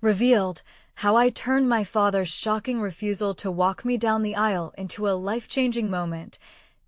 revealed how I turned my father's shocking refusal to walk me down the aisle into a life-changing moment.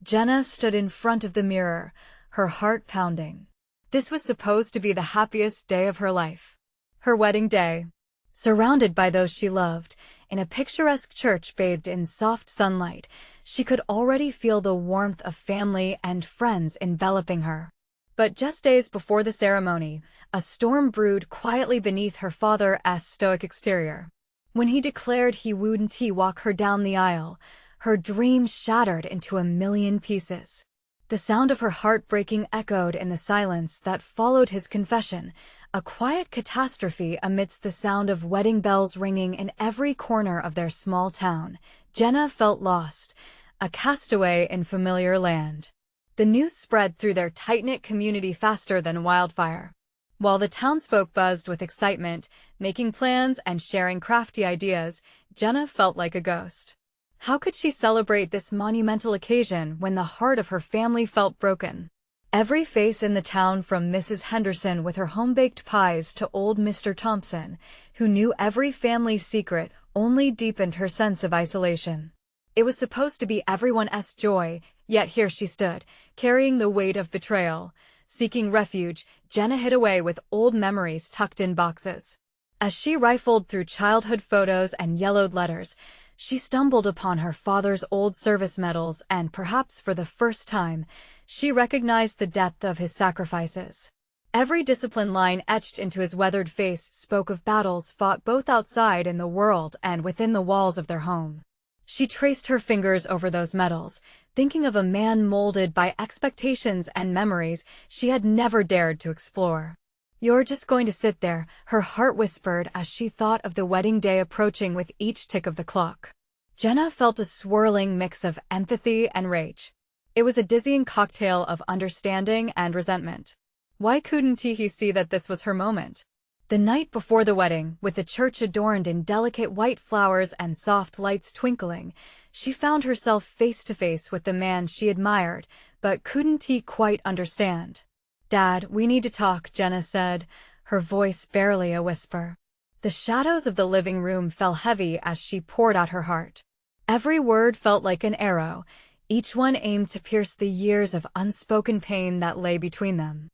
Jenna stood in front of the mirror, her heart pounding. This was supposed to be the happiest day of her life. Her wedding day. Surrounded by those she loved, in a picturesque church bathed in soft sunlight, she could already feel the warmth of family and friends enveloping her. But just days before the ceremony, a storm brewed quietly beneath her father's stoic exterior. When he declared he wouldn't walk her down the aisle, her dreams shattered into a million pieces. The sound of her heartbreaking echoed in the silence that followed his confession, a quiet catastrophe amidst the sound of wedding bells ringing in every corner of their small town. Jenna felt lost, a castaway in familiar land. The news spread through their tight-knit community faster than wildfire. While the townsfolk buzzed with excitement, making plans and sharing crafty ideas, Jenna felt like a ghost. How could she celebrate this monumental occasion when the heart of her family felt broken? Every face in the town, from Mrs. Henderson with her home-baked pies to old Mr. Thompson, who knew every family secret, only deepened her sense of isolation. It was supposed to be everyone's joy, yet here she stood, carrying the weight of betrayal. Seeking refuge, Jenna hid away with old memories tucked in boxes. As she rifled through childhood photos and yellowed letters, she stumbled upon her father's old service medals and, perhaps for the first time, she recognized the depth of his sacrifices. Every discipline line etched into his weathered face spoke of battles fought both outside in the world and within the walls of their home. She traced her fingers over those medals, thinking of a man molded by expectations and memories she had never dared to explore. "You're just going to sit there," her heart whispered as she thought of the wedding day approaching with each tick of the clock. Jenna felt a swirling mix of empathy and rage. It was a dizzying cocktail of understanding and resentment. Why couldn't he see that this was her moment? The night before the wedding, with the church adorned in delicate white flowers and soft lights twinkling, she found herself face to face with the man she admired, but couldn't quite understand. "Dad, we need to talk," Jenna said, her voice barely a whisper. The shadows of the living room fell heavy as she poured out her heart. Every word felt like an arrow, each one aimed to pierce the years of unspoken pain that lay between them.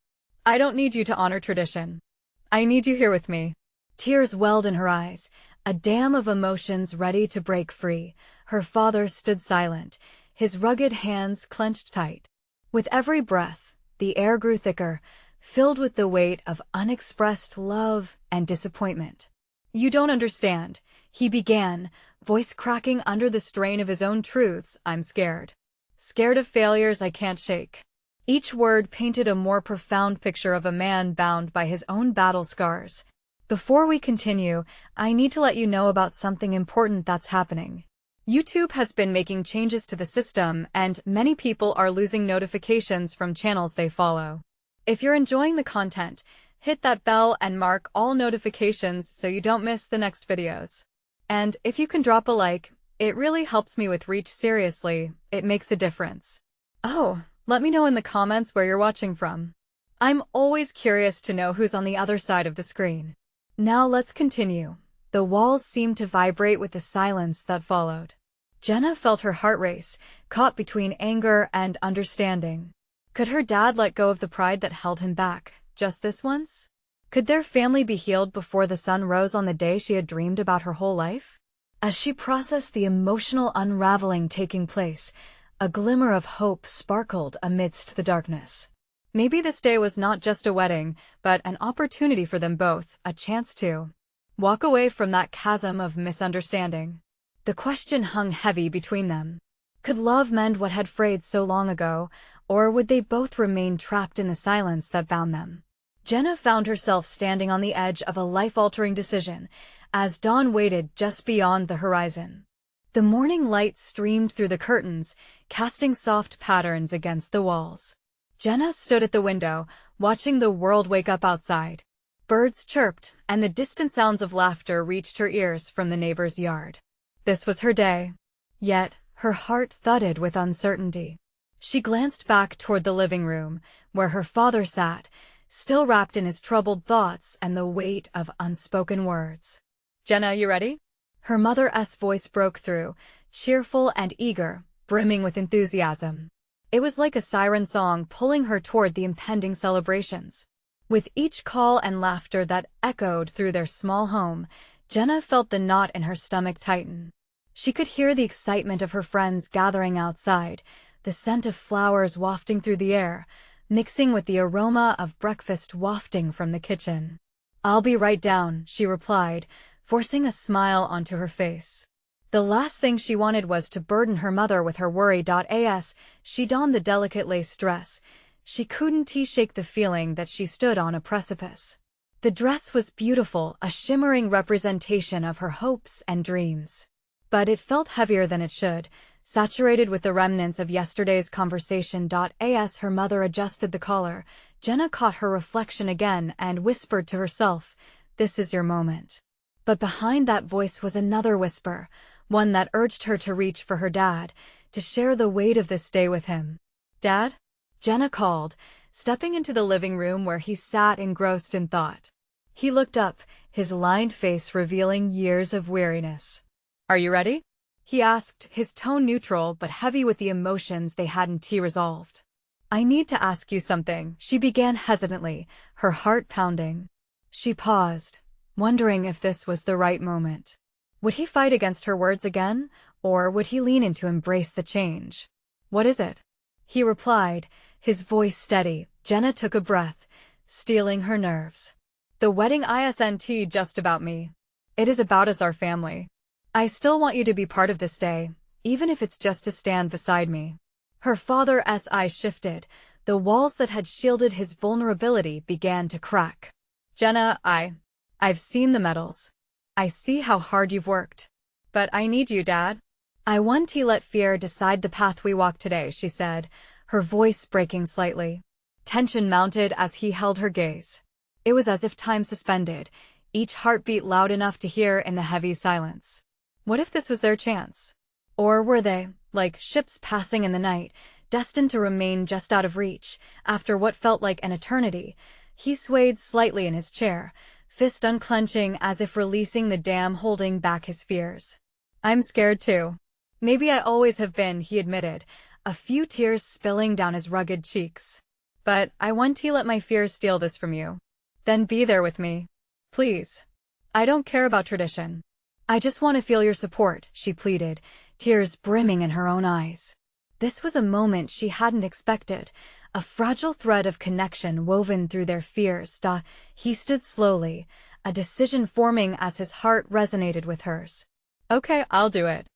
"I don't need you to honor tradition. I need you here with me." Tears welled in her eyes, a dam of emotions ready to break free. Her father stood silent, his rugged hands clenched tight. With every breath, the air grew thicker, filled with the weight of unexpressed love and disappointment. "You don't understand," he began, voice cracking under the strain of his own truths. "I'm scared. Scared of failures I can't shake." Each word painted a more profound picture of a man bound by his own battle scars. "Before we continue, I need to let you know about something important that's happening. YouTube has been making changes to the system, and many people are losing notifications from channels they follow. If you're enjoying the content, hit that bell and mark all notifications so you don't miss the next videos. And if you can drop a like, it really helps me with reach. Seriously, it makes a difference. Oh, let me know in the comments where you're watching from. I'm always curious to know who's on the other side of the screen. Now let's continue. The walls seemed to vibrate with the silence that followed. Jenna felt her heart race, caught between anger and understanding. Could her dad let go of the pride that held him back, just this once? Could their family be healed before the sun rose on the day she had dreamed about her whole life? As she processed the emotional unraveling taking place, a glimmer of hope sparkled amidst the darkness. Maybe this day was not just a wedding, but an opportunity for them both, a chance to walk away from that chasm of misunderstanding. The question hung heavy between them. Could love mend what had frayed so long ago, or would they both remain trapped in the silence that bound them? Jenna found herself standing on the edge of a life-altering decision, as dawn waited just beyond the horizon. The morning light streamed through the curtains, casting soft patterns against the walls. Jenna stood at the window, watching the world wake up outside. Birds chirped, and the distant sounds of laughter reached her ears from the neighbor's yard. This was her day. Yet, her heart thudded with uncertainty. She glanced back toward the living room, where her father sat, still wrapped in his troubled thoughts and the weight of unspoken words. "Jenna, you ready?" Her mother's voice broke through, cheerful and eager, brimming with enthusiasm. It was like a siren song pulling her toward the impending celebrations. With each call and laughter that echoed through their small home, Jenna felt the knot in her stomach tighten. She could hear the excitement of her friends gathering outside, the scent of flowers wafting through the air, mixing with the aroma of breakfast wafting from the kitchen. "I'll be right down," she replied, forcing a smile onto her face. The last thing she wanted was to burden her mother with her worry. As she donned the delicate lace dress, she couldn't shake the feeling that she stood on a precipice. The dress was beautiful, a shimmering representation of her hopes and dreams. But it felt heavier than it should, saturated with the remnants of yesterday's conversation. As her mother adjusted the collar, Jenna caught her reflection again and whispered to herself, "This is your moment." But behind that voice was another whisper, one that urged her to reach for her dad, to share the weight of this day with him. "Dad?" Jenna called, stepping into the living room where he sat engrossed in thought. He looked up, his lined face revealing years of weariness. "Are you ready?" he asked, his tone neutral but heavy with the emotions they hadn't resolved. "I need to ask you something," she began hesitantly, her heart pounding. She paused, wondering if this was the right moment. Would he fight against her words again, or would he lean in to embrace the change? "What is it?" he replied, his voice steady. Jenna took a breath, steeling her nerves. "The wedding isn't just about me. It is about us, our family. I still want you to be part of this day, even if it's just to stand beside me." Her father's eyes shifted. The walls that had shielded his vulnerability began to crack. "Jenna, I've seen the medals. I see how hard you've worked. But I need you, Dad. I want to let fear decide the path we walk today," she said, her voice breaking slightly. Tension mounted as he held her gaze. It was as if time suspended, each heartbeat loud enough to hear in the heavy silence. What if this was their chance? Or were they, like ships passing in the night, destined to remain just out of reach, after what felt like an eternity? He swayed slightly in his chair, fist unclenching as if releasing the dam holding back his fears. "I'm scared too. Maybe I always have been," he admitted, a few tears spilling down his rugged cheeks. "But I want to let my fears steal this from you. Then be there with me. Please. I don't care about tradition. I just want to feel your support," she pleaded, tears brimming in her own eyes. This was a moment she hadn't expected, a fragile thread of connection woven through their fears. He stood slowly, a decision forming as his heart resonated with hers. "Okay, I'll do it.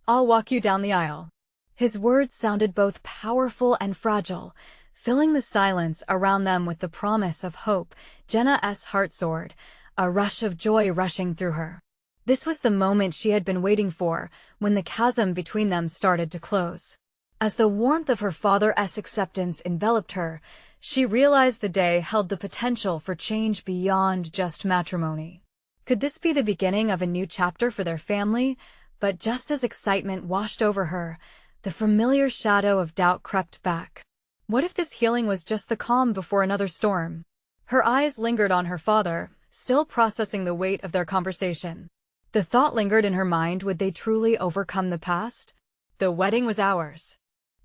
I'll walk you down the aisle." His words sounded both powerful and fragile, filling the silence around them with the promise of hope. Jenna's heart soared, a rush of joy rushing through her. This was the moment she had been waiting for, when the chasm between them started to close. As the warmth of her father's acceptance enveloped her, she realized the day held the potential for change beyond just matrimony. Could this be the beginning of a new chapter for their family? But just as excitement washed over her, the familiar shadow of doubt crept back. What if this healing was just the calm before another storm? Her eyes lingered on her father, still processing the weight of their conversation. The thought lingered in her mind, would they truly overcome the past? The wedding was hours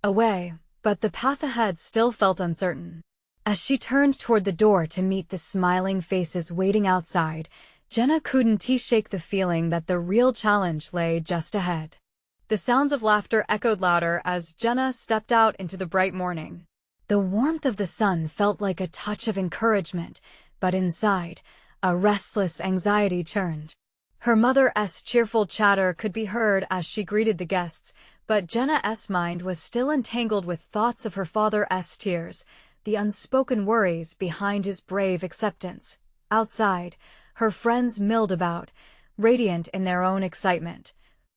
away, but the path ahead still felt uncertain. As she turned toward the door to meet the smiling faces waiting outside, Jenna couldn't shake the feeling that the real challenge lay just ahead. The sounds of laughter echoed louder as Jenna stepped out into the bright morning. The warmth of the sun felt like a touch of encouragement, but inside, a restless anxiety churned. Her mother's cheerful chatter could be heard as she greeted the guests, but Jenna's mind was still entangled with thoughts of her father's tears, the unspoken worries behind his brave acceptance. Outside, her friends milled about, radiant in their own excitement.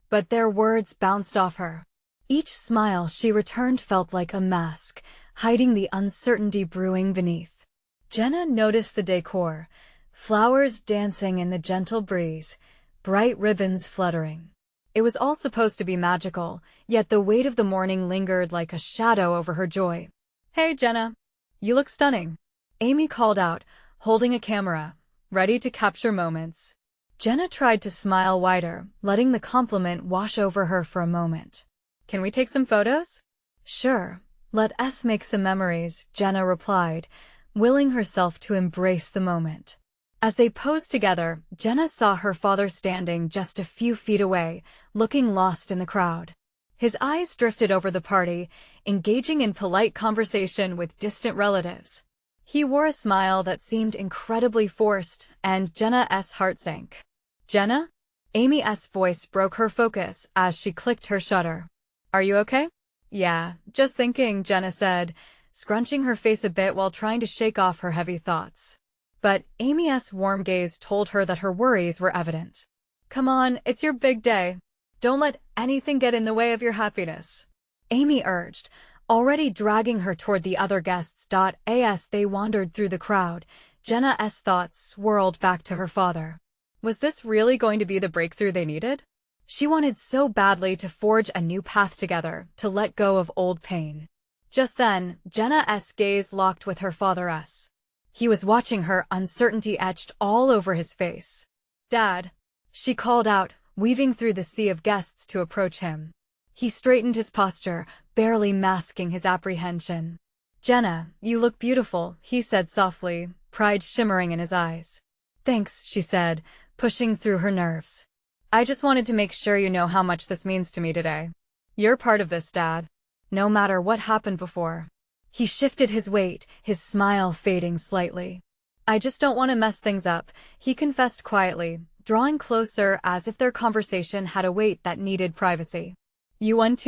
But their words bounced off her. Each smile she returned felt like a mask, hiding the uncertainty brewing beneath. Jenna noticed the decor, flowers dancing in the gentle breeze, bright ribbons fluttering. It was all supposed to be magical, yet the weight of the morning lingered like a shadow over her joy. "Hey, Jenna. You look stunning." Amy called out, holding a camera, ready to capture moments. Jenna tried to smile wider, letting the compliment wash over her for a moment. Can we take some photos? Sure. Let us make some memories, Jenna replied, willing herself to embrace the moment. As they posed together, Jenna saw her father standing just a few feet away, looking lost in the crowd. His eyes drifted over the party, engaging in polite conversation with distant relatives. He wore a smile that seemed incredibly forced, and Jenna's heart sank. Jenna? Amy's voice broke her focus as she clicked her shutter. Are you okay? Yeah, just thinking, Jenna said, scrunching her face a bit while trying to shake off her heavy thoughts. But Amy's warm gaze told her that her worries were evident. Come on, it's your big day. Don't let anything get in the way of your happiness, Amy urged, already dragging her toward the other guests. As they wandered through the crowd, Jenna's thoughts swirled back to her father. Was this really going to be the breakthrough they needed? She wanted so badly to forge a new path together, to let go of old pain. Just then, Jenna's gaze locked with her father's. He was watching her, uncertainty etched all over his face. Dad, she called out, weaving through the sea of guests to approach him. He straightened his posture, barely masking his apprehension. Jenna, you look beautiful, he said softly, pride shimmering in his eyes. Thanks, she said, pushing through her nerves. I just wanted to make sure you know how much this means to me today. You're part of this, Dad. No matter what happened before. He shifted his weight, his smile fading slightly. I just don't want to mess things up, he confessed quietly, drawing closer as if their conversation had a weight that needed privacy. UNT.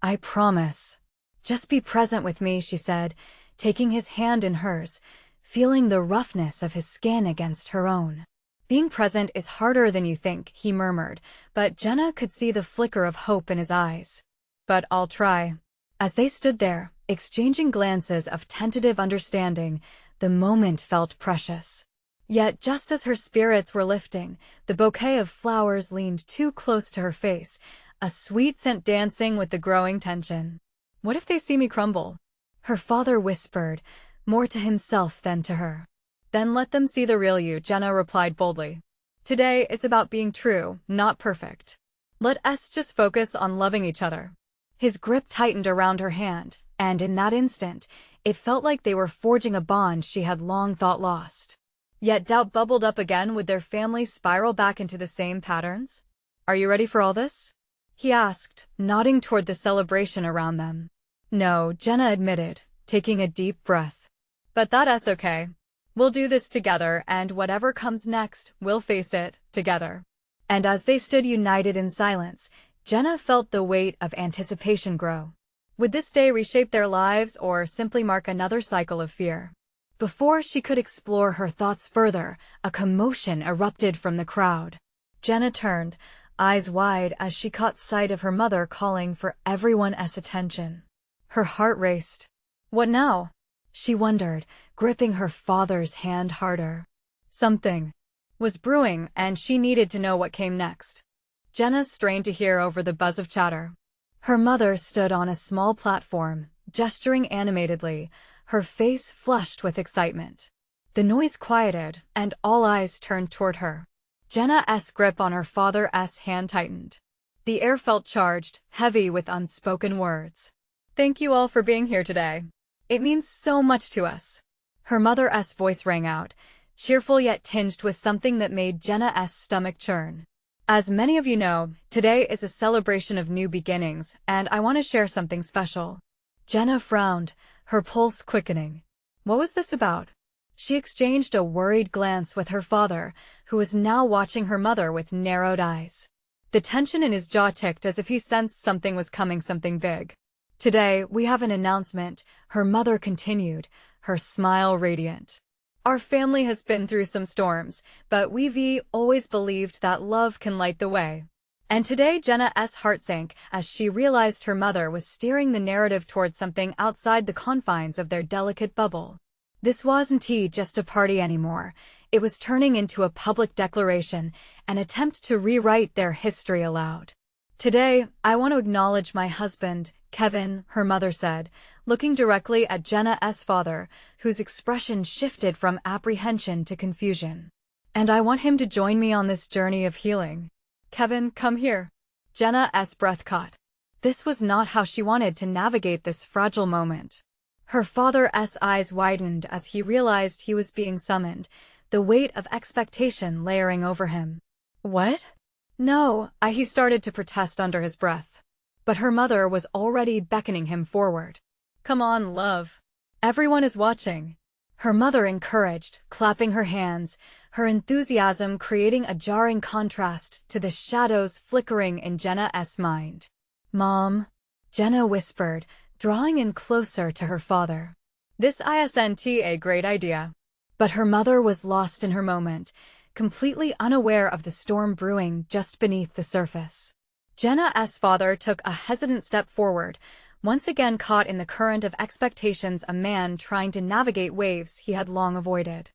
I promise. Just be present with me, she said, taking his hand in hers, feeling the roughness of his skin against her own. Being present is harder than you think, he murmured, but Jenna could see the flicker of hope in his eyes. But I'll try. As they stood there, exchanging glances of tentative understanding, the moment felt precious. Yet just as her spirits were lifting, the bouquet of flowers leaned too close to her face, a sweet scent dancing with the growing tension. What if they see me crumble? Her father whispered, more to himself than to her. Then let them see the real you, Jenna replied boldly. Today is about being true, not perfect. Let us just focus on loving each other. His grip tightened around her hand, and in that instant, it felt like they were forging a bond she had long thought lost. Yet doubt bubbled up again. Would their family spiral back into the same patterns? Are you ready for all this? He asked, nodding toward the celebration around them. No, Jenna admitted, taking a deep breath. But that's okay. We'll do this together, and whatever comes next, we'll face it together. And as they stood united in silence, Jenna felt the weight of anticipation grow. Would this day reshape their lives or simply mark another cycle of fear? Before she could explore her thoughts further, a commotion erupted from the crowd. Jenna turned, eyes wide as she caught sight of her mother calling for everyone's attention. Her heart raced. What now? She wondered, gripping her father's hand harder. Something was brewing, and she needed to know what came next. Jenna strained to hear over the buzz of chatter. Her mother stood on a small platform, gesturing animatedly, her face flushed with excitement. The noise quieted, and all eyes turned toward her. Jenna's grip on her father's hand tightened. The air felt charged, heavy with unspoken words. Thank you all for being here today. It means so much to us. Her mother's voice rang out, cheerful yet tinged with something that made Jenna's stomach churn. As many of you know, today is a celebration of new beginnings, and I want to share something special. Jenna frowned, her pulse quickening. What was this about? She exchanged a worried glance with her father, who was now watching her mother with narrowed eyes. The tension in his jaw ticked as if he sensed something was coming, something big. Today, we have an announcement, her mother continued, her smile radiant. Our family has been through some storms, but we've always believed that love can light the way. And today Jenna's heart sank as she realized her mother was steering the narrative toward something outside the confines of their delicate bubble. This wasn't just a party anymore. It was turning into a public declaration, an attempt to rewrite their history aloud. Today, I want to acknowledge my husband, Kevin, her mother said, looking directly at Jenna's father, whose expression shifted from apprehension to confusion. And I want him to join me on this journey of healing. Kevin, come here. Jenna's breath caught. This was not how she wanted to navigate this fragile moment. Her father's eyes widened as he realized he was being summoned, the weight of expectation layering over him. What? No, he started to protest under his breath. But her mother was already beckoning him forward. Come on, love. Everyone is watching. Her mother encouraged, clapping her hands, her enthusiasm creating a jarring contrast to the shadows flickering in Jenna's mind. Mom, Jenna whispered, drawing in closer to her father. This isn't a great idea. But her mother was lost in her moment, completely unaware of the storm brewing just beneath the surface. Jenna's father took a hesitant step forward, once again caught in the current of expectations, a man trying to navigate waves he had long avoided.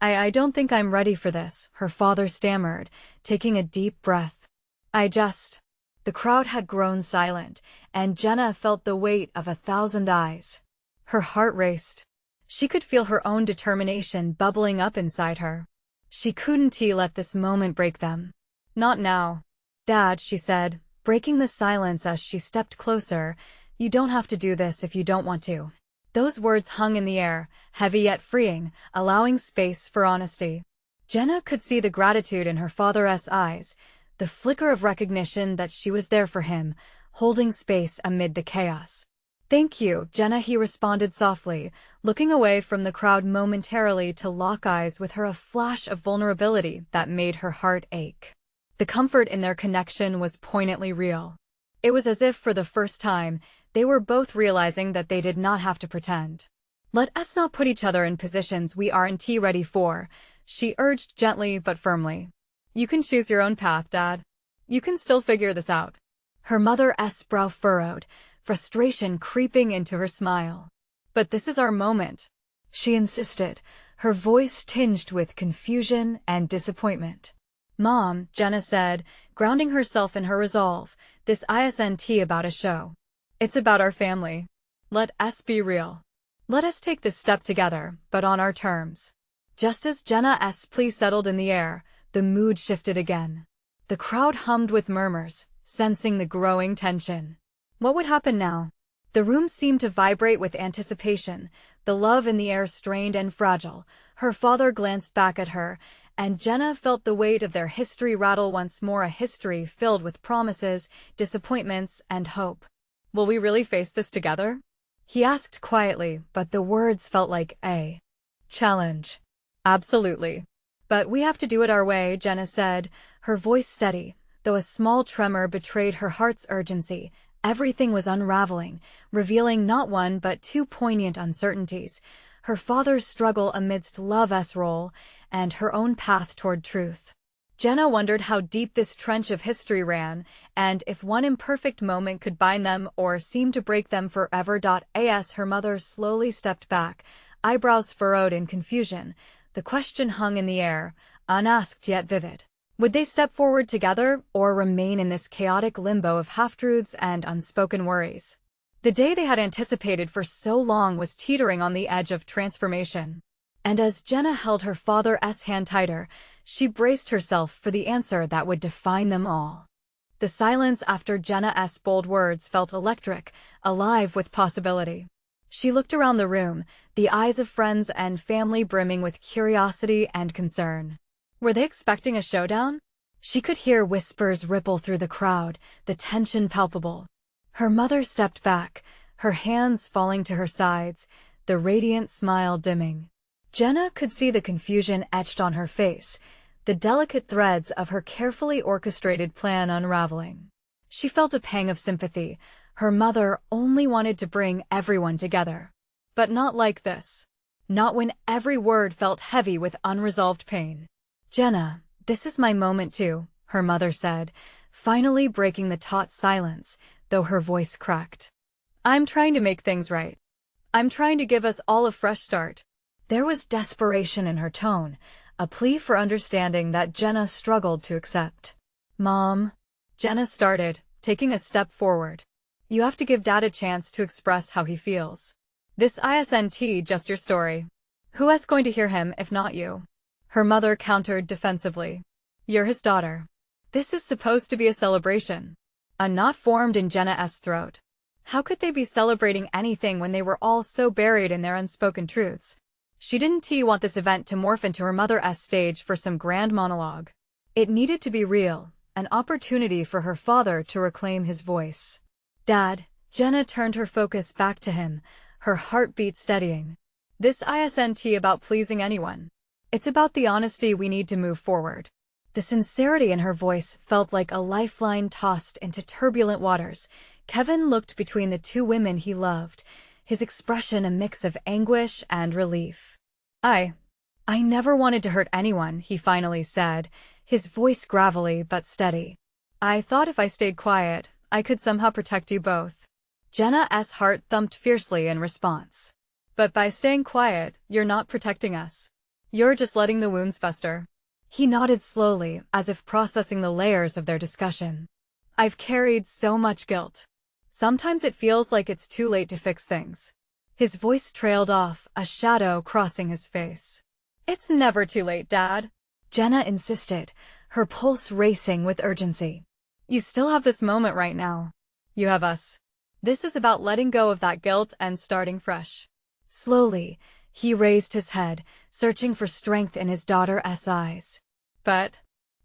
I don't think I'm ready for this, her father stammered, taking a deep breath. The crowd had grown silent, and Jenna felt the weight of 1,000 eyes. Her heart raced. She could feel her own determination bubbling up inside her. She couldn't let this moment break them. Not now. Dad, she said, breaking the silence as she stepped closer, you don't have to do this if you don't want to. Those words hung in the air, heavy yet freeing, allowing space for honesty. Jenna could see the gratitude in her father's eyes, the flicker of recognition that she was there for him, holding space amid the chaos. Thank you, Jenna, he responded softly, looking away from the crowd momentarily to lock eyes with her, a flash of vulnerability that made her heart ache. The comfort in their connection was poignantly real. It was as if for the first time, they were both realizing that they did not have to pretend. Let us not put each other in positions we aren't ready for, she urged gently but firmly. You can choose your own path, Dad. You can still figure this out. Her mother's brow furrowed, frustration creeping into her smile. But this is our moment, she insisted, her voice tinged with confusion and disappointment. Mom, Jenna said, grounding herself in her resolve, this isn't about a show. It's about our family. Let us be real. Let us take this step together, but on our terms. Just as Jenna's plea settled in the air, the mood shifted again. The crowd hummed with murmurs, sensing the growing tension. What would happen now? The room seemed to vibrate with anticipation, the love in the air strained and fragile. Her father glanced back at her, and Jenna felt the weight of their history rattle once more, a history filled with promises, disappointments, and hope. Will we really face this together? He asked quietly, but the words felt like a challenge. Absolutely. But we have to do it our way, Jenna said, her voice steady, though a small tremor betrayed her heart's urgency. Everything was unraveling, revealing not one but two poignant uncertainties: her father's struggle amidst love's role, and her own path toward truth. Jenna wondered how deep this trench of history ran, and if one imperfect moment could bind them or seem to break them forever. As her mother slowly stepped back, eyebrows furrowed in confusion, the question hung in the air, unasked yet vivid. Would they step forward together, or remain in this chaotic limbo of half-truths and unspoken worries? The day they had anticipated for so long was teetering on the edge of transformation. And as Jenna held her father's hand tighter, she braced herself for the answer that would define them all. The silence after Jenna's bold words felt electric, alive with possibility. She looked around the room, the eyes of friends and family brimming with curiosity and concern. Were they expecting a showdown? She could hear whispers ripple through the crowd, the tension palpable. Her mother stepped back, her hands falling to her sides, the radiant smile dimming. Jenna could see the confusion etched on her face, the delicate threads of her carefully orchestrated plan unraveling. She felt a pang of sympathy. Her mother only wanted to bring everyone together. But not like this. Not when every word felt heavy with unresolved pain. Jenna, this is my moment too, her mother said, finally breaking the taut silence, though her voice cracked. I'm trying to make things right. I'm trying to give us all a fresh start. There was desperation in her tone, a plea for understanding that Jenna struggled to accept. Mom, Jenna started, taking a step forward. You have to give Dad a chance to express how he feels. This isn't just your story. Who is going to hear him if not you? Her mother countered defensively. You're his daughter. This is supposed to be a celebration. A knot formed in Jenna's throat. How could they be celebrating anything when they were all so buried in their unspoken truths? She didn't want this event to morph into her mother's stage for some grand monologue. It needed to be real, an opportunity for her father to reclaim his voice. Dad, Jenna turned her focus back to him, her heartbeat steadying. This isn't about pleasing anyone. It's about the honesty we need to move forward. The sincerity in her voice felt like a lifeline tossed into turbulent waters. Kevin looked between the two women he loved, his expression a mix of anguish and relief. I never wanted to hurt anyone, he finally said, his voice gravelly but steady. I thought if I stayed quiet, I could somehow protect you both. Jenna's heart thumped fiercely in response. But by staying quiet, you're not protecting us. You're just letting the wounds fester. He nodded slowly, as if processing the layers of their discussion. I've carried so much guilt. Sometimes it feels like it's too late to fix things. His voice trailed off, a shadow crossing his face. It's never too late, Dad. Jenna insisted, her pulse racing with urgency. You still have this moment right now. You have us. This is about letting go of that guilt and starting fresh. Slowly, he raised his head, searching for strength in his daughter's eyes. But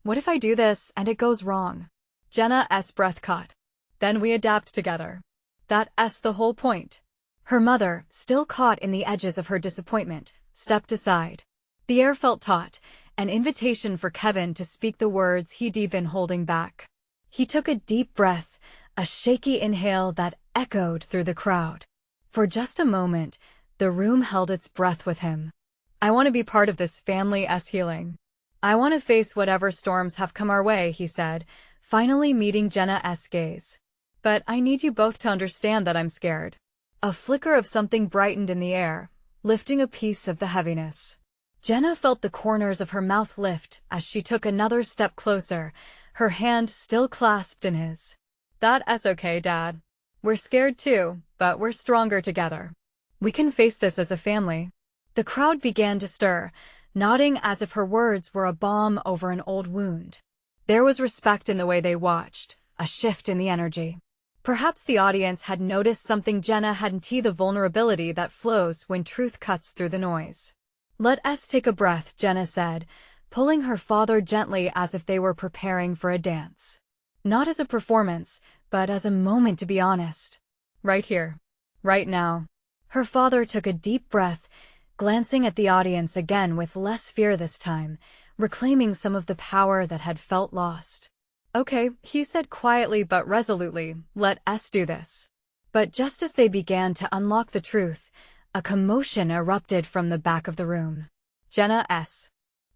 what if I do this and it goes wrong? Jenna's breath caught. Then we adapt together. That's the whole point. Her mother, still caught in the edges of her disappointment, stepped aside. The air felt taut, an invitation for Kevin to speak the words he'd been holding back. He took a deep breath, a shaky inhale that echoed through the crowd. For just a moment, the room held its breath with him. I want to be part of this family's healing. I want to face whatever storms have come our way, he said, finally meeting Jenna's gaze. But I need you both to understand that I'm scared. A flicker of something brightened in the air, lifting a piece of the heaviness. Jenna felt the corners of her mouth lift as she took another step closer, her hand still clasped in his. That's okay, Dad. We're scared too, but we're stronger together. We can face this as a family. The crowd began to stir, nodding as if her words were a balm over an old wound. There was respect in the way they watched, a shift in the energy. Perhaps the audience had noticed something Jenna hadn't, the vulnerability that flows when truth cuts through the noise. Let us take a breath, Jenna said, pulling her father gently as if they were preparing for a dance. Not as a performance, but as a moment to be honest. Right here. Right now. Her father took a deep breath, glancing at the audience again with less fear this time, reclaiming some of the power that had felt lost. Okay, he said quietly but resolutely, let us do this. But just as they began to unlock the truth, a commotion erupted from the back of the room. Jenna's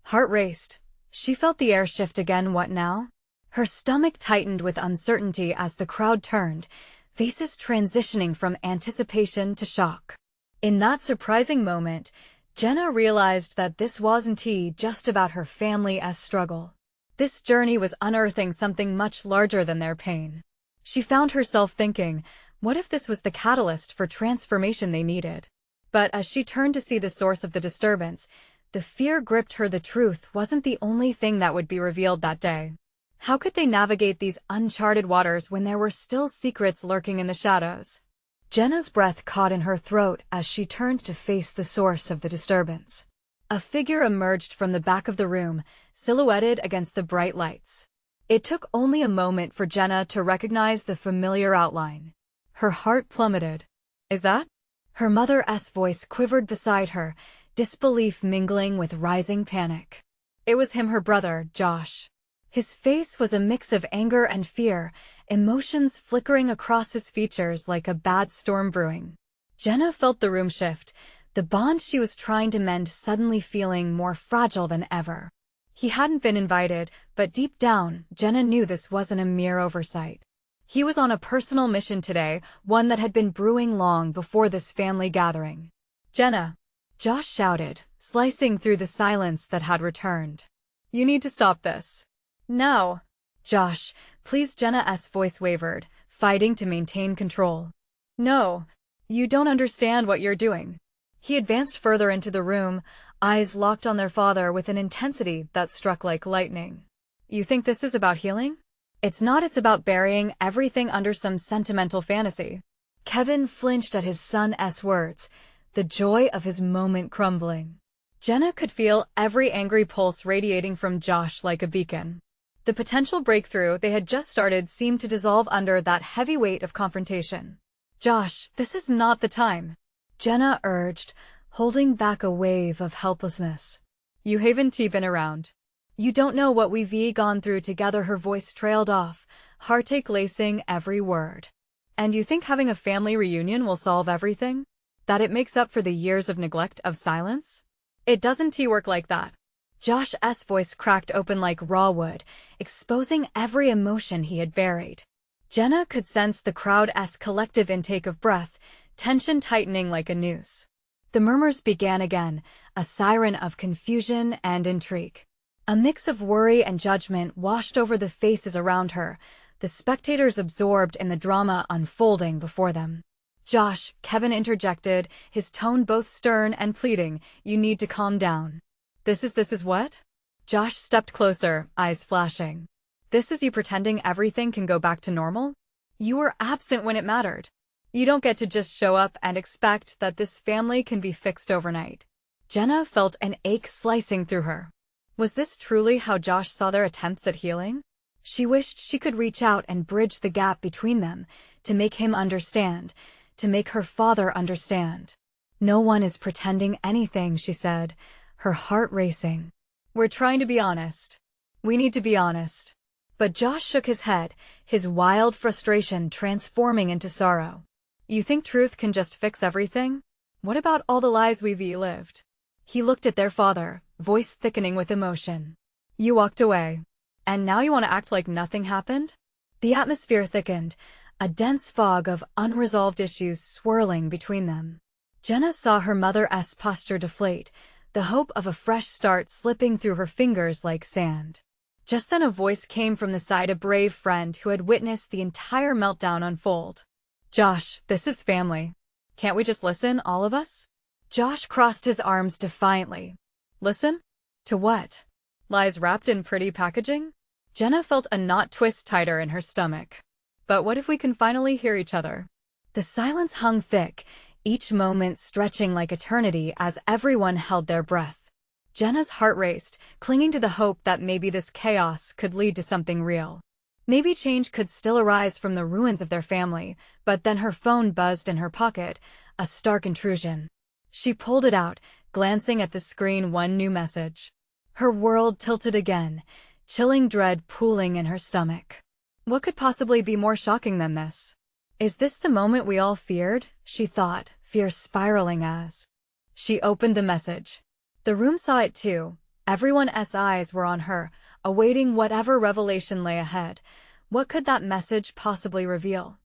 heart raced. She felt the air shift again. What now? Her stomach tightened with uncertainty as the crowd turned, faces transitioning from anticipation to shock. In that surprising moment, Jenna realized that this wasn't just about her family's struggle. This journey was unearthing something much larger than their pain. She found herself thinking, what if this was the catalyst for transformation they needed? But as she turned to see the source of the disturbance, the fear gripped her. The truth wasn't the only thing that would be revealed that day. How could they navigate these uncharted waters when there were still secrets lurking in the shadows? Jenna's breath caught in her throat as she turned to face the source of the disturbance. A figure emerged from the back of the room, silhouetted against the bright lights. It took only a moment for Jenna to recognize the familiar outline. Her heart plummeted. Is that? Her mother's voice quivered beside her, disbelief mingling with rising panic. It was him, her brother, Josh. His face was a mix of anger and fear, emotions flickering across his features like a bad storm brewing. Jenna felt the room shift, the bond she was trying to mend suddenly feeling more fragile than ever. He hadn't been invited, but deep down, Jenna knew this wasn't a mere oversight. He was on a personal mission today, one that had been brewing long before this family gathering. Jenna! Josh shouted, slicing through the silence that had returned. You need to stop this. Now! Josh, Please, Jenna's voice wavered, fighting to maintain control. No, you don't understand what you're doing. He advanced further into the room, eyes locked on their father with an intensity that struck like lightning. You think this is about healing? It's not, it's about burying everything under some sentimental fantasy. Kevin flinched at his son's words, the joy of his moment crumbling. Jenna could feel every angry pulse radiating from Josh like a beacon. The potential breakthrough they had just started seemed to dissolve under that heavy weight of confrontation. Josh, this is not the time, Jenna urged, holding back a wave of helplessness. You haven't been around. You don't know what we've gone through together. Her voice trailed off, heartache lacing every word. And you think having a family reunion will solve everything? That it makes up for the years of neglect, of silence? It doesn't work like that. Josh's voice cracked open like raw wood, exposing every emotion he had buried. Jenna could sense the crowd's collective intake of breath, tension tightening like a noose. The murmurs began again, a siren of confusion and intrigue. A mix of worry and judgment washed over the faces around her, the spectators absorbed in the drama unfolding before them. Josh, Kevin interjected, his tone both stern and pleading, you need to calm down. This is what? Josh stepped closer, eyes flashing. This is you pretending everything can go back to normal? You were absent when it mattered. You don't get to just show up and expect that this family can be fixed overnight. Jenna felt an ache slicing through her. Was this truly how Josh saw their attempts at healing? She wished she could reach out and bridge the gap between them, to make him understand, to make her father understand. No one is pretending anything, she said, her heart racing. We're trying to be honest. We need to be honest. But Josh shook his head, his wild frustration transforming into sorrow. You think truth can just fix everything? What about all the lies we've lived? He looked at their father, voice thickening with emotion. You walked away. And now you want to act like nothing happened? The atmosphere thickened, a dense fog of unresolved issues swirling between them. Jenna saw her mother's posture deflate, the hope of a fresh start slipping through her fingers like sand. Just then a voice came from the side, a brave friend who had witnessed the entire meltdown unfold. Josh, this is family. Can't we just listen, all of us? Josh crossed his arms defiantly. Listen? To what? Lies wrapped in pretty packaging? Jenna felt a knot twist tighter in her stomach. But what if we can finally hear each other? The silence hung thick, each moment stretching like eternity as everyone held their breath. Jenna's heart raced, clinging to the hope that maybe this chaos could lead to something real. Maybe change could still arise from the ruins of their family, but then her phone buzzed in her pocket, a stark intrusion. She pulled it out, glancing at the screen, one new message. Her world tilted again, chilling dread pooling in her stomach. What could possibly be more shocking than this? Is this the moment we all feared? She thought, fear spiraling as she opened the message. The room saw it too. Everyone's eyes were on her, awaiting whatever revelation lay ahead. What could that message possibly reveal?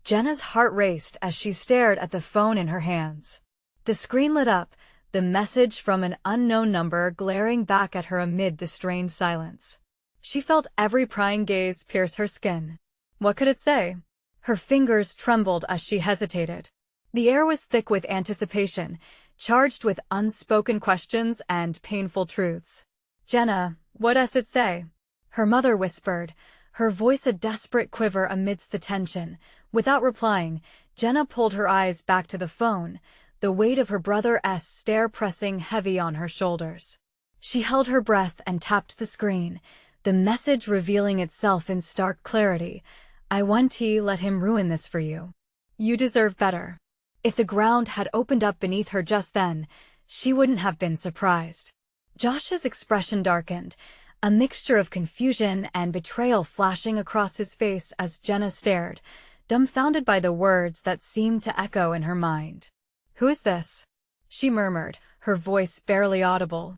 Jenna's heart raced as she stared at the phone in her hands. The screen lit up, the message from an unknown number glaring back at her amid the strained silence. She felt every prying gaze pierce her skin. What could it say? Her fingers trembled as she hesitated. The air was thick with anticipation, charged with unspoken questions and painful truths. Jenna, what does it say? Her mother whispered, her voice a desperate quiver amidst the tension. Without replying, Jenna pulled her eyes back to the phone, the weight of her brother's stare pressing heavy on her shoulders. She held her breath and tapped the screen, the message revealing itself in stark clarity. I won't let him ruin this for you. You deserve better. If the ground had opened up beneath her just then, she wouldn't have been surprised. Josh's expression darkened, a mixture of confusion and betrayal flashing across his face as Jenna stared, dumbfounded by the words that seemed to echo in her mind. Who is this? She murmured, her voice barely audible.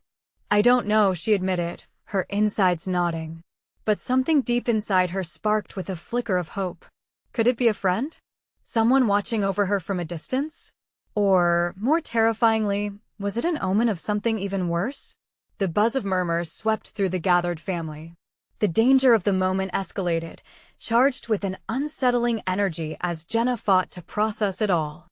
I don't know, she admitted, her insides nodding. But something deep inside her sparked with a flicker of hope. Could it be a friend? Someone watching over her from a distance? Or, more terrifyingly, was it an omen of something even worse? The buzz of murmurs swept through the gathered family. The danger of the moment escalated, charged with an unsettling energy as Jenna fought to process it all.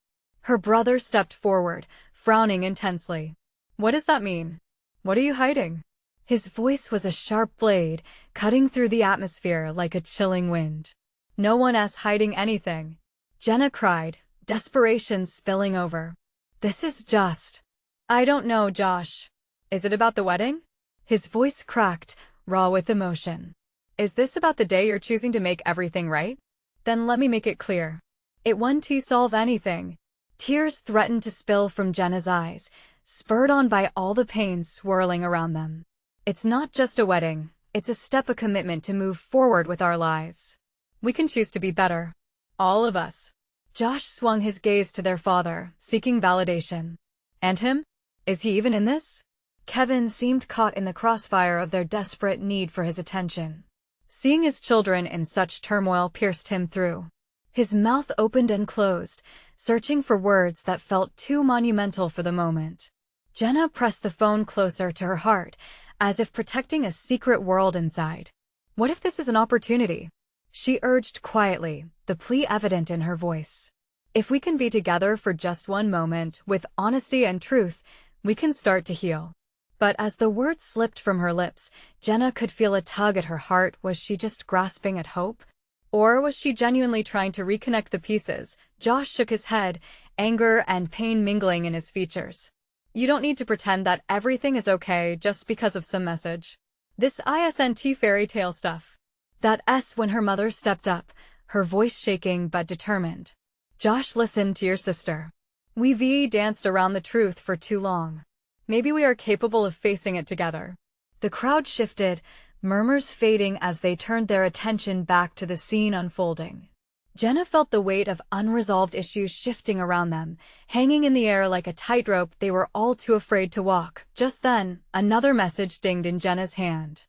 Her brother stepped forward, frowning intensely. "What does that mean? What are you hiding?" His voice was a sharp blade, cutting through the atmosphere like a chilling wind. "No one is hiding anything," Jenna cried, desperation spilling over. "This is just—" "I don't know, Josh. Is it about the wedding?" His voice cracked, raw with emotion. "Is this about the day you're choosing to make everything right? Then let me make it clear. It won't solve anything." Tears threatened to spill from Jenna's eyes, spurred on by all the pain swirling around them. "It's not just a wedding, it's a step of commitment to move forward with our lives. We can choose to be better. All of us." Josh swung his gaze to their father, seeking validation. "And him? Is he even in this?" Kevin seemed caught in the crossfire of their desperate need for his attention. Seeing his children in such turmoil pierced him through. His mouth opened and closed, searching for words that felt too monumental for the moment. Jenna pressed the phone closer to her heart, as if protecting a secret world inside. "What if this is an opportunity?" she urged quietly, the plea evident in her voice. "If we can be together for just one moment, with honesty and truth, we can start to heal." But as the words slipped from her lips, Jenna could feel a tug at her heart. Was she just grasping at hope? Or was she genuinely trying to reconnect the pieces? Josh shook his head, anger and pain mingling in his features. "You don't need to pretend that everything is okay just because of some message. This isn't fairy tale stuff." That S when her mother stepped up, her voice shaking but determined. "Josh, listen to your sister. We've danced around the truth for too long. Maybe we are capable of facing it together." The crowd shifted, murmurs fading as they turned their attention back to the scene unfolding. Jenna felt the weight of unresolved issues shifting around them, hanging in the air like a tightrope they were all too afraid to walk. Just then, another message dinged in Jenna's hand.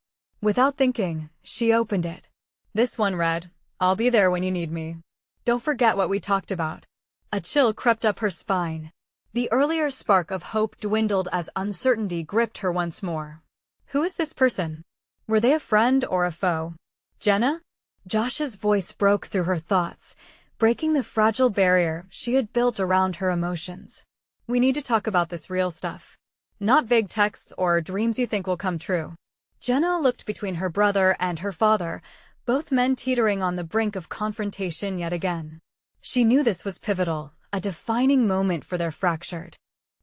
Without thinking, she opened it. This one read, "I'll be there when you need me. Don't forget what we talked about." A chill crept up her spine. The earlier spark of hope dwindled as uncertainty gripped her once more. Who is this person? Were they a friend or a foe? "Jenna?" Josh's voice broke through her thoughts, breaking the fragile barrier she had built around her emotions. "We need to talk about this real stuff. Not vague texts or dreams you think will come true." Jenna looked between her brother and her father, both men teetering on the brink of confrontation yet again. She knew this was pivotal, a defining moment for their fractured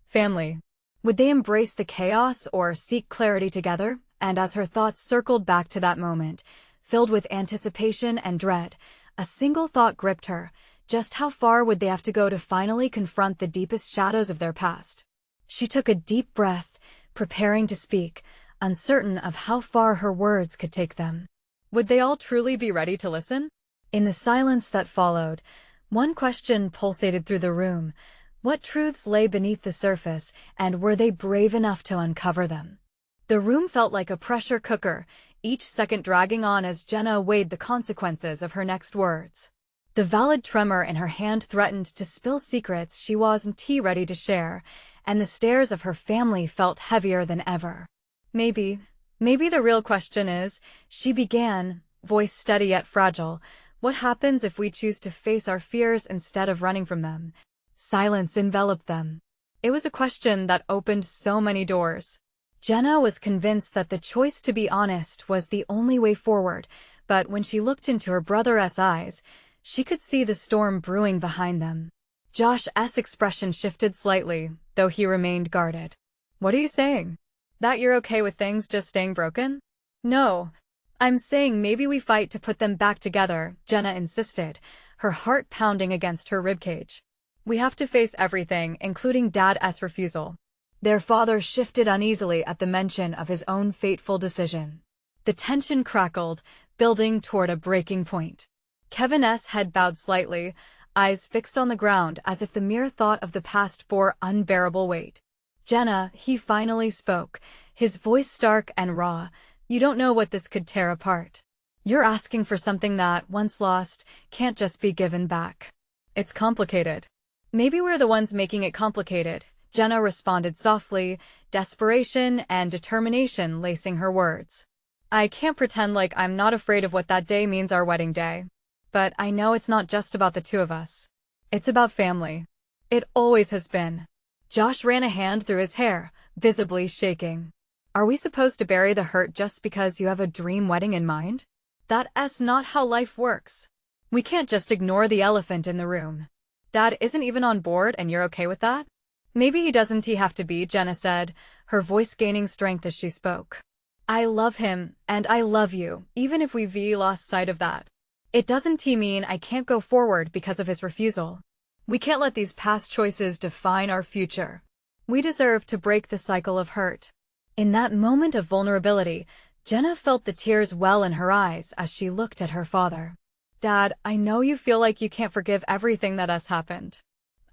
family. Would they embrace the chaos or seek clarity together? And as her thoughts circled back to that moment, filled with anticipation and dread, a single thought gripped her. Just how far would they have to go to finally confront the deepest shadows of their past? She took a deep breath, preparing to speak, uncertain of how far her words could take them. Would they all truly be ready to listen? In the silence that followed, one question pulsated through the room. What truths lay beneath the surface, and were they brave enough to uncover them? The room felt like a pressure cooker, each second dragging on as Jenna weighed the consequences of her next words. The valid tremor in her hand threatened to spill secrets she wasn't ready to share, and the stares of her family felt heavier than ever. Maybe the real question is," she began, voice steady yet fragile, "what happens if we choose to face our fears instead of running from them?" Silence enveloped them. It was a question that opened so many doors. Jenna was convinced that the choice to be honest was the only way forward, but when she looked into her brother's eyes, she could see the storm brewing behind them. Josh's expression shifted slightly, though he remained guarded. "What are you saying? That you're okay with things just staying broken?" "No. I'm saying maybe we fight to put them back together," Jenna insisted, her heart pounding against her ribcage. "We have to face everything, including Dad's refusal." Their father shifted uneasily at the mention of his own fateful decision. The tension crackled, building toward a breaking point. Kevin's head bowed slightly, eyes fixed on the ground as if the mere thought of the past bore unbearable weight. "Jenna," he finally spoke, his voice stark and raw, "you don't know what this could tear apart. You're asking for something that, once lost, can't just be given back. It's complicated." "Maybe we're the ones making it complicated," Jenna responded softly, desperation and determination lacing her words. I can't pretend like I'm not afraid of what that day means, our wedding day. But I know it's not just about the two of us. It's about family. It always has been. Josh ran a hand through his hair, visibly shaking. Are we supposed to bury the hurt just because you have a dream wedding in mind? That's not how life works. We can't just ignore the elephant in the room. Dad isn't even on board and you're okay with that? Maybe he doesn't have to be, Jenna said, her voice gaining strength as she spoke. I love him, and I love you, even if we've lost sight of that. It doesn't mean I can't go forward because of his refusal. We can't let these past choices define our future. We deserve to break the cycle of hurt. In that moment of vulnerability, Jenna felt the tears well in her eyes as she looked at her father. Dad, I know you feel like you can't forgive everything that has happened.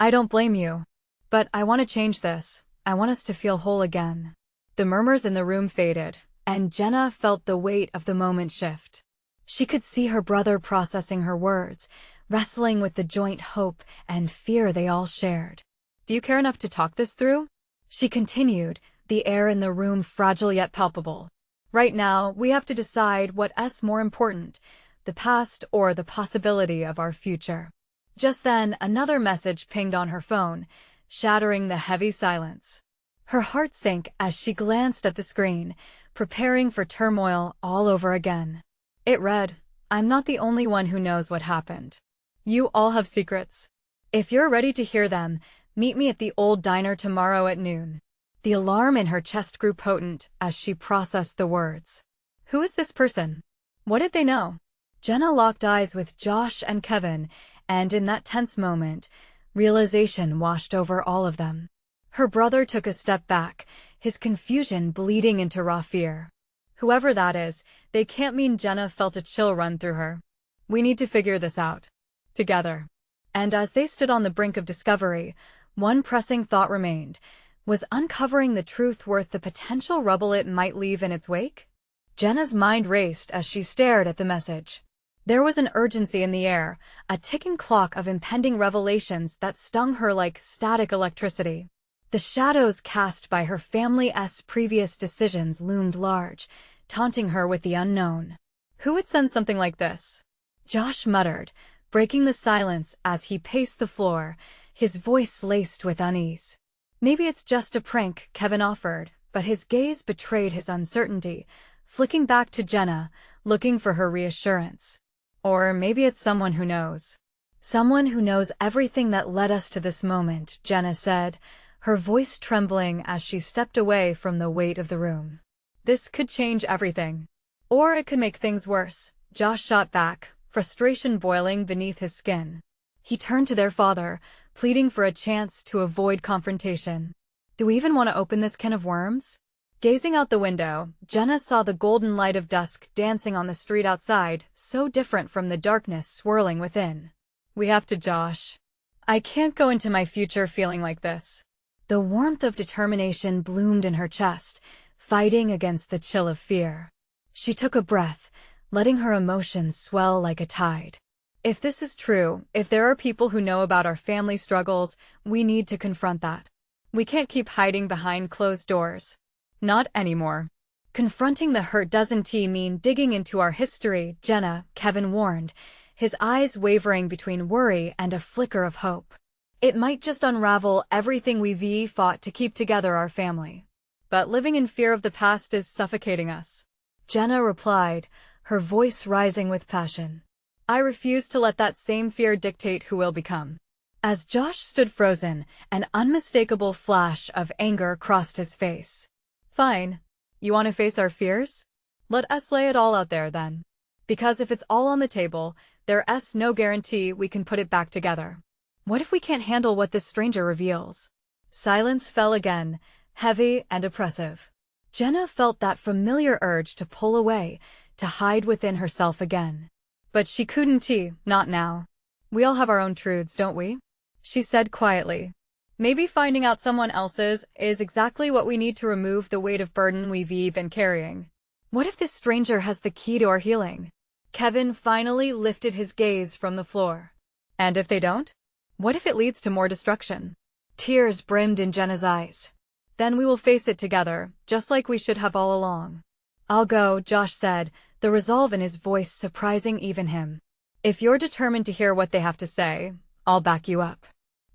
I don't blame you. But I want to change this. I want us to feel whole again. The murmurs in the room faded, and Jenna felt the weight of the moment shift. She could see her brother processing her words, wrestling with the joint hope and fear they all shared. Do you care enough to talk this through? She continued, the air in the room fragile yet palpable. Right now, we have to decide what's more important, the past or the possibility of our future. Just then, another message pinged on her phone, shattering the heavy silence. Her heart sank as she glanced at the screen, preparing for turmoil all over again. It read, I'm not the only one who knows what happened. You all have secrets. If you're ready to hear them, meet me at the old diner tomorrow at noon. The alarm in her chest grew potent as she processed the words. Who is this person? What did they know? Jenna locked eyes with Josh and Kevin, and in that tense moment, realization washed over all of them. Her brother took a step back, his confusion bleeding into raw fear. Whoever that is, they can't mean Jenna felt a chill run through her. We need to figure this out. Together. And as they stood on the brink of discovery, one pressing thought remained. Was uncovering the truth worth the potential rubble it might leave in its wake? Jenna's mind raced as she stared at the message. There was an urgency in the air, a ticking clock of impending revelations that stung her like static electricity. The shadows cast by her family's previous decisions loomed large, taunting her with the unknown. Who would send something like this? Josh muttered, breaking the silence as he paced the floor, his voice laced with unease. Maybe it's just a prank, Kevin offered, but his gaze betrayed his uncertainty, flicking back to Jenna, looking for her reassurance. Or maybe it's someone who knows. Someone who knows everything that led us to this moment, Jenna said, her voice trembling as she stepped away from the weight of the room. This could change everything. Or it could make things worse, Josh shot back, frustration boiling beneath his skin. He turned to their father, pleading for a chance to avoid confrontation. Do we even want to open this can of worms? Gazing out the window, Jenna saw the golden light of dusk dancing on the street outside, so different from the darkness swirling within. We have to, Josh. I can't go into my future feeling like this. The warmth of determination bloomed in her chest, fighting against the chill of fear. She took a breath, letting her emotions swell like a tide. If this is true, if there are people who know about our family struggles, we need to confront that. We can't keep hiding behind closed doors. Not anymore. Confronting the hurt doesn't mean digging into our history, Jenna, Kevin warned, his eyes wavering between worry and a flicker of hope. It might just unravel everything we've fought to keep together our family. But living in fear of the past is suffocating us. Jenna replied, her voice rising with passion. I refuse to let that same fear dictate who we'll become. As Josh stood frozen, an unmistakable flash of anger crossed his face. Fine. You want to face our fears? Let us lay it all out there then. Because if it's all on the table, there's no guarantee we can put it back together. What if we can't handle what this stranger reveals? Silence fell again, heavy and oppressive. Jenna felt that familiar urge to pull away, to hide within herself again. But she couldn't, not now. We all have our own truths, don't we? She said quietly. Maybe finding out someone else's is exactly what we need to remove the weight of burden we've been carrying. What if this stranger has the key to our healing? Kevin finally lifted his gaze from the floor. And if they don't? What if it leads to more destruction? Tears brimmed in Jenna's eyes. Then we will face it together, just like we should have all along. I'll go, Josh said, the resolve in his voice surprising even him. If you're determined to hear what they have to say, I'll back you up.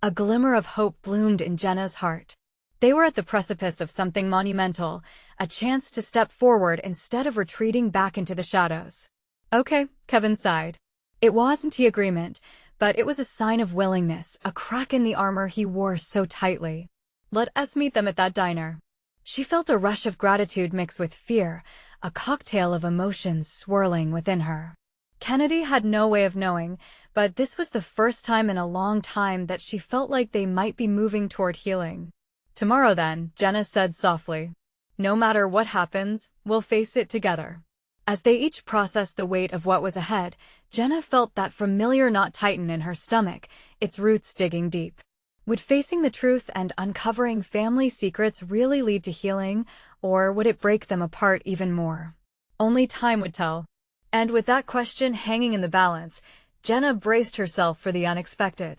A glimmer of hope bloomed in Jenna's heart. They were at the precipice of something monumental, a chance to step forward instead of retreating back into the shadows. Okay, Kevin sighed. It wasn't an agreement, but it was a sign of willingness, a crack in the armor he wore so tightly. Let us meet them at that diner. She felt a rush of gratitude mixed with fear, a cocktail of emotions swirling within her. Kennedy had no way of knowing, but this was the first time in a long time that she felt like they might be moving toward healing. Tomorrow then, Jenna said softly. No matter what happens, we'll face it together. As they each processed the weight of what was ahead, Jenna felt that familiar knot tighten in her stomach, its roots digging deep. Would facing the truth and uncovering family secrets really lead to healing, or would it break them apart even more? Only time would tell. And with that question hanging in the balance, Jenna braced herself for the unexpected.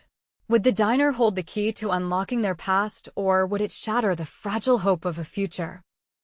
Would the diner hold the key to unlocking their past, or would it shatter the fragile hope of a future?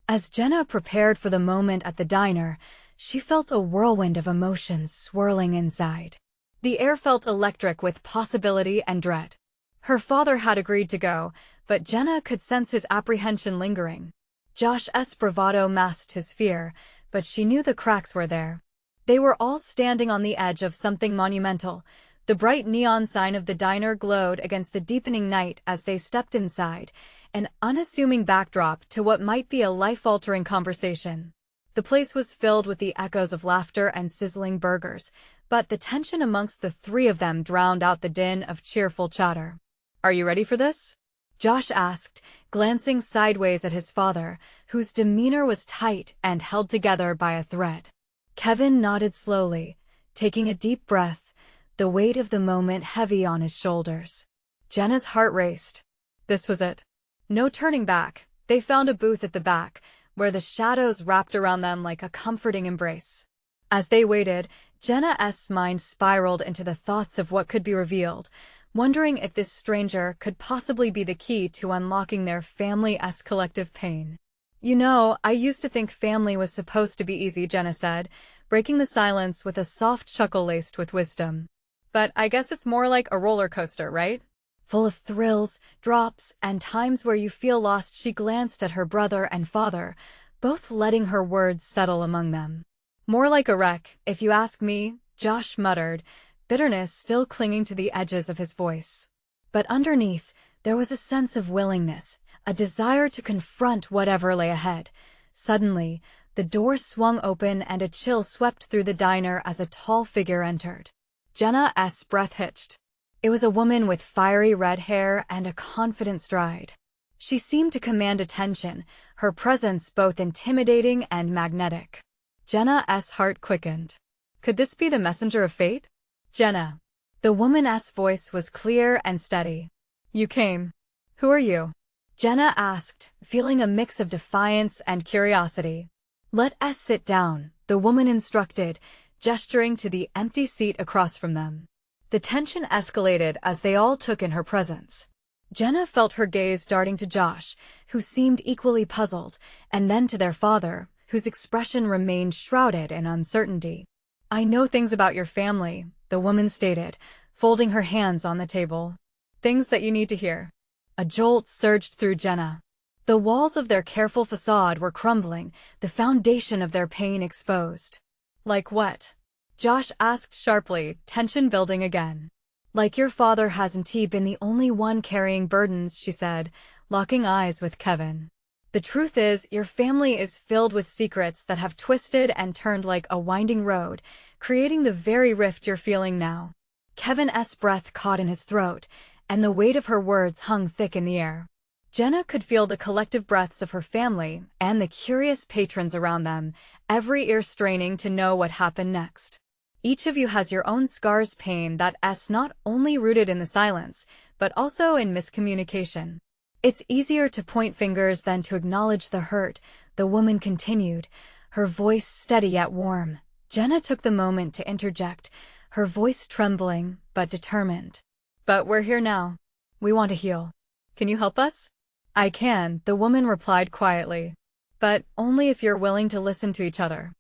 As Jenna prepared for the moment at the diner, she felt a whirlwind of emotions swirling inside. The air felt electric with possibility and dread. Her father had agreed to go, but Jenna could sense his apprehension lingering. Josh's bravado masked his fear, but she knew the cracks were there. They were all standing on the edge of something monumental. The bright neon sign of the diner glowed against the deepening night as they stepped inside, an unassuming backdrop to what might be a life-altering conversation. The place was filled with the echoes of laughter and sizzling burgers, but the tension amongst the three of them drowned out the din of cheerful chatter. Are you ready for this? Josh asked, glancing sideways at his father, whose demeanor was tight and held together by a thread. Kevin nodded slowly, taking a deep breath, the weight of the moment heavy on his shoulders. Jenna's heart raced. This was it. No turning back. They found a booth at the back, where the shadows wrapped around them like a comforting embrace. As they waited, Jenna's mind spiraled into the thoughts of what could be revealed, wondering if this stranger could possibly be the key to unlocking their family's collective pain. You know, I used to think family was supposed to be easy, Jenna said, breaking the silence with a soft chuckle laced with wisdom. But I guess it's more like a roller coaster, right? Full of thrills, drops, and times where you feel lost. She glanced at her brother and father, both letting her words settle among them. More like a wreck, if you ask me, Josh muttered, bitterness still clinging to the edges of his voice. But underneath, there was a sense of willingness, a desire to confront whatever lay ahead. Suddenly, the door swung open and a chill swept through the diner as a tall figure entered. Jenna's breath hitched. It was a woman with fiery red hair and a confident stride. She seemed to command attention, her presence both intimidating and magnetic. Jenna's heart quickened. Could this be the messenger of fate? Jenna. The woman's voice was clear and steady. You came. Who are you? Jenna asked, feeling a mix of defiance and curiosity. Let us sit down, the woman instructed, gesturing to the empty seat across from them. The tension escalated as they all took in her presence. Jenna felt her gaze darting to Josh, who seemed equally puzzled, and then to their father, whose expression remained shrouded in uncertainty. I know things about your family, the woman stated, folding her hands on the table. Things that you need to hear. A jolt surged through Jenna. The walls of their careful facade were crumbling, the foundation of their pain exposed. Like what? Josh asked sharply, tension building again. Like your father hasn't he been the only one carrying burdens, she said, locking eyes with Kevin. The truth is, your family is filled with secrets that have twisted and turned like a winding road, creating the very rift you're feeling now. Kevin's breath caught in his throat, and the weight of her words hung thick in the air. Jenna could feel the collective breaths of her family and the curious patrons around them, every ear straining to know what happened next. Each of you has your own scars, pain that's not only rooted in the silence, but also in miscommunication. It's easier to point fingers than to acknowledge the hurt, the woman continued, her voice steady yet warm. Jenna took the moment to interject, her voice trembling but determined. But we're here now. We want to heal. Can you help us? I can, the woman replied quietly. but only if you're willing to listen to each other.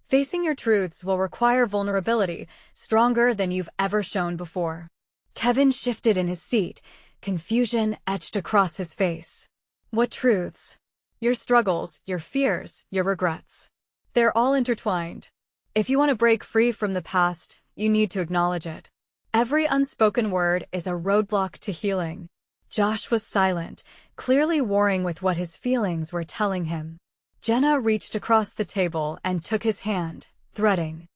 Facing your truths will require vulnerability, stronger than you've ever shown before. Kevin shifted in his seat, confusion etched across his face. What truths? Your struggles, your fears, your regrets. They're all intertwined. If you want to break free from the past, you need to acknowledge it. Every unspoken word is a roadblock to healing. Josh was silent, clearly warring with what his feelings were telling him. Jenna reached across the table and took his hand, threading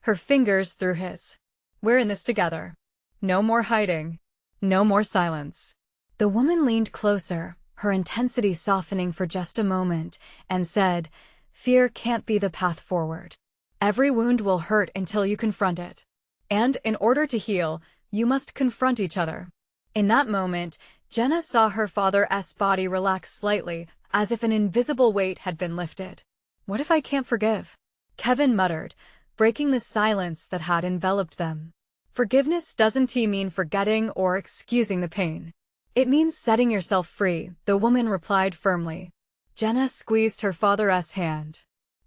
her fingers through his. We're in this together. No more hiding. No more silence. The woman leaned closer, her intensity softening for just a moment, and said, "Fear can't be the path forward. Every wound will hurt until you confront it. And in order to heal, you must confront each other." In that moment, Jenna saw her father's body relax slightly, as if an invisible weight had been lifted. "What if I can't forgive?" Kevin muttered, breaking the silence that had enveloped them. "Forgiveness doesn't mean forgetting or excusing the pain. It means setting yourself free," the woman replied firmly. Jenna squeezed her father's hand.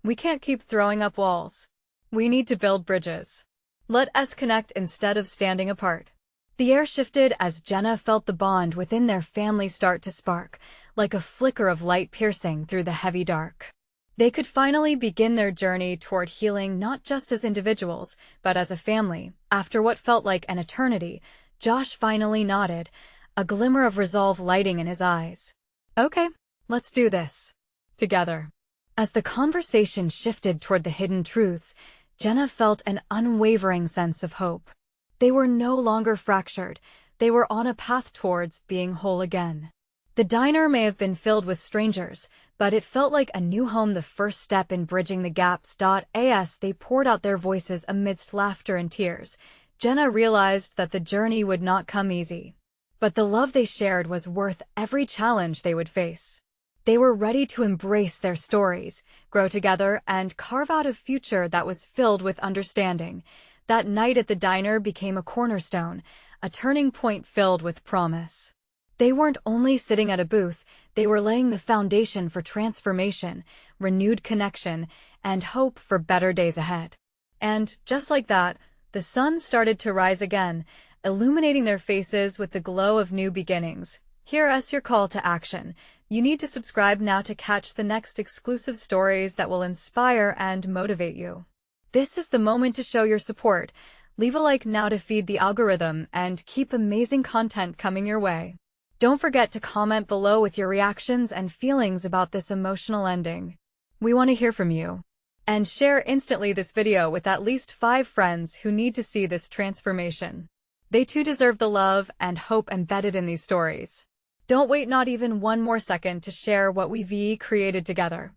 "We can't keep throwing up walls. We need to build bridges. Let us connect instead of standing apart." The air shifted as Jenna felt the bond within their family start to spark, like a flicker of light piercing through the heavy dark. They could finally begin their journey toward healing not just as individuals, but as a family. After what felt like an eternity, Josh finally nodded, a glimmer of resolve lighting in his eyes. "Okay, let's do this. Together." As the conversation shifted toward the hidden truths, Jenna felt an unwavering sense of hope. They were no longer fractured. They were on a path towards being whole again. The diner may have been filled with strangers, but it felt like a new home, the first step in bridging the gaps. As they poured out their voices amidst laughter and tears, Jenna realized that the journey would not come easy. But the love they shared was worth every challenge they would face. They were ready to embrace their stories, grow together, and carve out a future that was filled with understanding. That night at the diner became a cornerstone, a turning point filled with promise. They weren't only sitting at a booth, they were laying the foundation for transformation, renewed connection, and hope for better days ahead. And, just like that, the sun started to rise again, illuminating their faces with the glow of new beginnings. Here's your call to action. You need to subscribe now to catch the next exclusive stories that will inspire and motivate you. This is the moment to show your support. Leave a like now to feed the algorithm and keep amazing content coming your way. Don't forget to comment below with your reactions and feelings about this emotional ending. We want to hear from you. And share instantly this video with at least 5 friends who need to see this transformation. They too deserve the love and hope embedded in these stories. Don't wait not even one more second to share what we've created together.